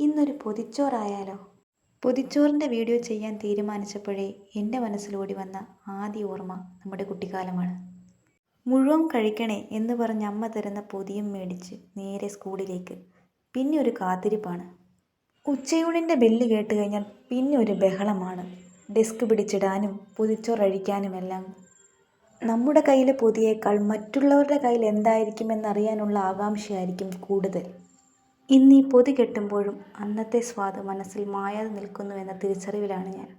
ഇന്നൊരു പൊതിച്ചോറായാലോ? പൊതിച്ചോറിൻ്റെ വീഡിയോ ചെയ്യാൻ തീരുമാനിച്ചപ്പോഴേ എൻ്റെ മനസ്സിലോടി വന്ന ആദ്യ ഓർമ്മ നമ്മുടെ കുട്ടിക്കാലമാണ്. മുഴുവൻ കഴിക്കണേ എന്ന് പറഞ്ഞ് അമ്മ തരുന്ന പൊതിയും മേടിച്ച് നേരെ സ്കൂളിലേക്ക്. പിന്നെ ഒരു കാത്തിരിപ്പാണ്. ഉച്ചയൂണിൻ്റെ ബെല്ല് കേട്ട് കഴിഞ്ഞാൽ പിന്നെ ഒരു ബഹളമാണ്. ഡെസ്ക് പിടിച്ചിടാനും പൊതിച്ചോറഴിക്കാനുമെല്ലാം. നമ്മുടെ കയ്യിലെ പൊതിയേക്കാൾ മറ്റുള്ളവരുടെ കയ്യിൽ എന്തായിരിക്കുമെന്നറിയാനുള്ള ആകാംക്ഷയായിരിക്കും കൂടുതൽ. ഇന്ന് ഈ പൊതി കെട്ടുമ്പോഴും അന്നത്തെ സ്വാദ് മനസ്സിൽ മായാതെ നിൽക്കുന്നുവെന്ന തിരിച്ചറിവിലാണ് ഞാൻ.